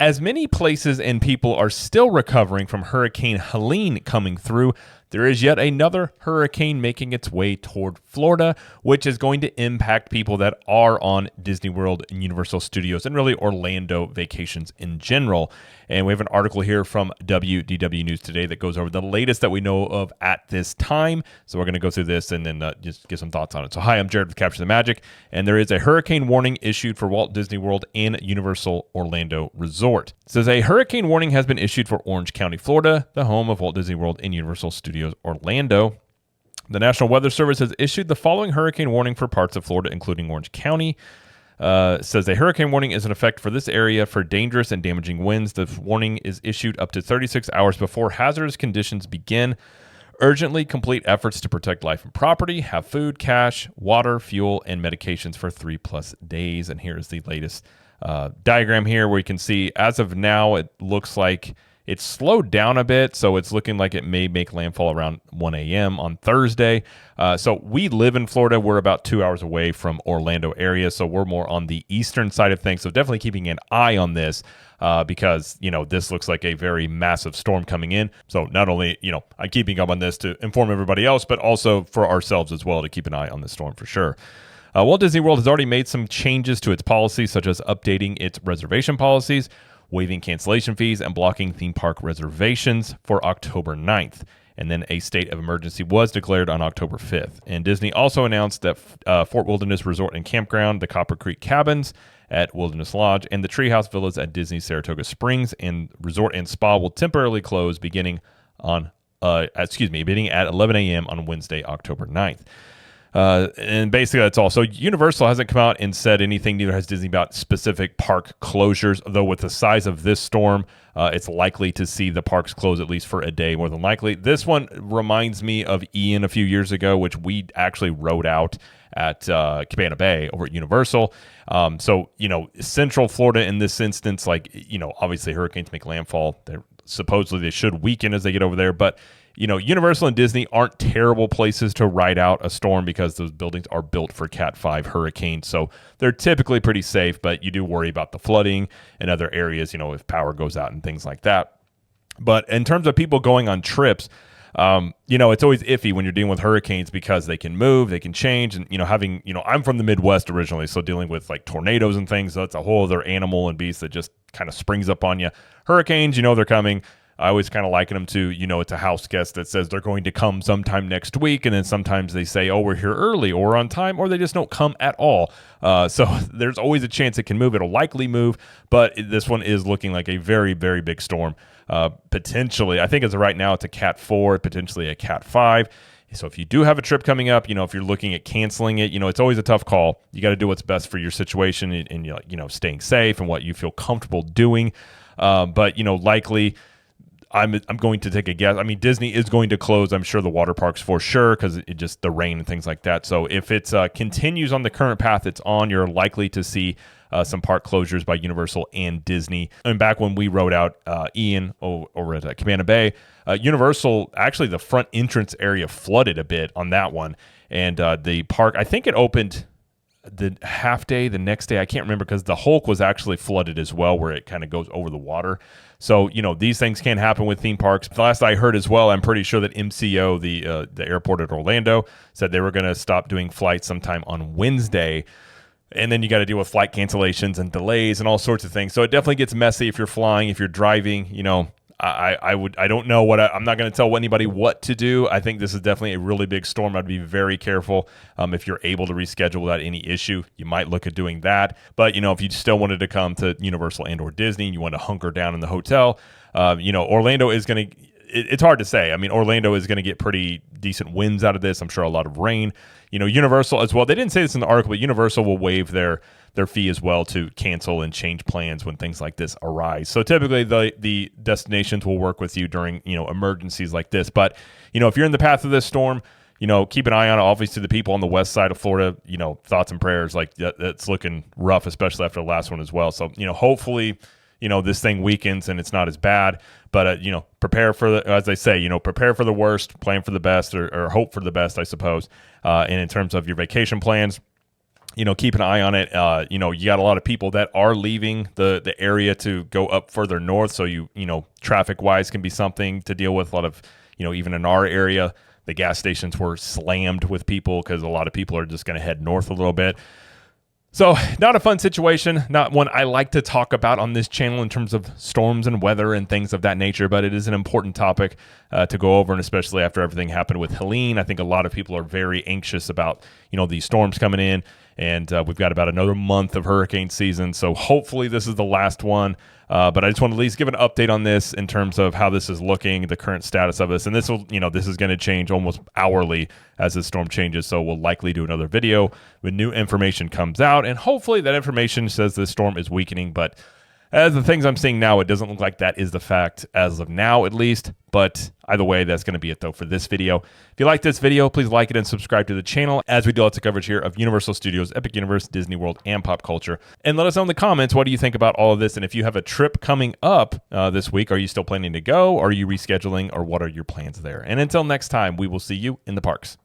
As many places and people are still recovering from Hurricane Helene coming through, there is yet another hurricane making its way toward Florida, which is going to impact people that are on Disney World and Universal Studios and really Orlando vacations in general. And we have an article here from WDW News Today that goes over the latest that we know of at this time. So we're going to go through this and then just get some thoughts on it. So hi, I'm Jared with Capture the Magic, and there is a hurricane warning issued for Walt Disney World and Universal Orlando Resort. It says a hurricane warning has been issued for Orange County, Florida, the home of Walt Disney World and Universal Studios Orlando. The National Weather Service has issued the following hurricane warning for parts of Florida, including Orange County. Says a hurricane warning is in effect for this area for dangerous and damaging winds. The warning is issued up to 36 hours before hazardous conditions begin. Urgently complete efforts to protect life and property. Have food, cash, water, fuel, and medications for 3+ days. And here's the latest diagram here where you can see as of now, it looks like it's slowed down a bit, so it's looking like it may make landfall around 1 a.m. on Thursday. So we live in Florida. We're about 2 hours away from Orlando area, so we're more on the eastern side of things. So definitely keeping an eye on this because, this looks like a very massive storm coming in. So not only, I'm keeping up on this to inform everybody else, but also for ourselves as well to keep an eye on this storm for sure. Walt Disney World has already made some changes to its policies, such as updating its reservation policies, waiving cancellation fees, and blocking theme park reservations for October 9th. And then a state of emergency was declared on October 5th. And Disney also announced that Fort Wilderness Resort and Campground, the Copper Creek Cabins at Wilderness Lodge, and the Treehouse Villas at Disney Saratoga Springs and Resort and Spa will temporarily close beginning at 11 a.m. on Wednesday, October 9th. And basically that's all. So Universal hasn't come out and said anything, neither has Disney, about specific park closures, though with the size of this storm, it's likely to see the parks close at least for a day, more than likely. This one reminds me of Ian a few years ago, which we actually rode out at Cabana Bay over at Universal. So, Central Florida in this instance, obviously hurricanes make landfall. Supposedly they should weaken as they get over there, but Universal and Disney aren't terrible places to ride out a storm because those buildings are built for Cat 5 hurricanes. So they're typically pretty safe, but you do worry about the flooding and other areas, if power goes out and things like that. But in terms of people going on trips, it's always iffy when you're dealing with hurricanes because they can move, they can change. And, I'm from the Midwest originally, so dealing with like tornadoes and things, that's a whole other animal and beast that just kind of springs up on you. Hurricanes, they're coming. I always kind of liken them to, it's a house guest that says they're going to come sometime next week. And then sometimes they say, oh, we're here early or on time, or they just don't come at all. So there's always a chance it can move. It'll likely move. But this one is looking like a very, very big storm. Potentially, I think as of right now, it's a Cat 4, potentially a Cat 5. So if you do have a trip coming up, if you're looking at canceling it, it's always a tough call. You got to do what's best for your situation and staying safe and what you feel comfortable doing. But likely, I'm going to take a guess. I mean, Disney is going to close, I'm sure, the water parks for sure because it just the rain and things like that. So if it continues on the current path it's on, you're likely to see some park closures by Universal and Disney. And back when we rode out Ian over at Cabana Bay, Universal, actually the front entrance area flooded a bit on that one. And the park, I think it opened the half day, the next day, I can't remember because the Hulk was actually flooded as well where it kind of goes over the water. So, these things can happen with theme parks. The last I heard as well, I'm pretty sure that MCO, the airport at Orlando, said they were going to stop doing flights sometime on Wednesday. And then you got to deal with flight cancellations and delays and all sorts of things. So it definitely gets messy if you're flying, if you're driving. I don't know I'm not going to tell anybody what to do. I think this is definitely a really big storm. I'd be very careful. If you're able to reschedule without any issue, you might look at doing that. But, if you still wanted to come to Universal and or Disney and you want to hunker down in the hotel, Orlando is going to, it's hard to say. I mean, Orlando is going to get pretty decent winds out of this. I'm sure a lot of rain. Universal as well. They didn't say this in the article, but Universal will waive their fee as well to cancel and change plans when things like this arise. So typically the destinations will work with you during, emergencies like this. But, if you're in the path of this storm, keep an eye on it. Obviously the people on the west side of Florida, thoughts and prayers, like that's looking rough, especially after the last one as well. So, hopefully, this thing weakens and it's not as bad, but, prepare for as they say, prepare for the worst, plan for the best or hope for the best, I suppose. And in terms of your vacation plans, keep an eye on it. You got a lot of people that are leaving the area to go up further north. So traffic wise can be something to deal with. A lot of, even in our area, the gas stations were slammed with people because a lot of people are just going to head north a little bit. So not a fun situation, not one I like to talk about on this channel in terms of storms and weather and things of that nature, but it is an important topic to go over, and especially after everything happened with Helene. I think a lot of people are very anxious about, these storms coming in, and we've got about another month of hurricane season, so hopefully this is the last one. But I just want to at least give an update on this in terms of how this is looking, the current status of this. And this is going to change almost hourly as this storm changes. So we'll likely do another video when new information comes out. And hopefully that information says this storm is weakening. But as the things I'm seeing now, it doesn't look like that is the fact as of now, at least. But either way, that's going to be it, though, for this video. If you like this video, please like it and subscribe to the channel as we do lots of coverage here of Universal Studios, Epic Universe, Disney World, and pop culture. And let us know in the comments, what do you think about all of this? And if you have a trip coming up this week, are you still planning to go? Are you rescheduling? Or what are your plans there? And until next time, we will see you in the parks.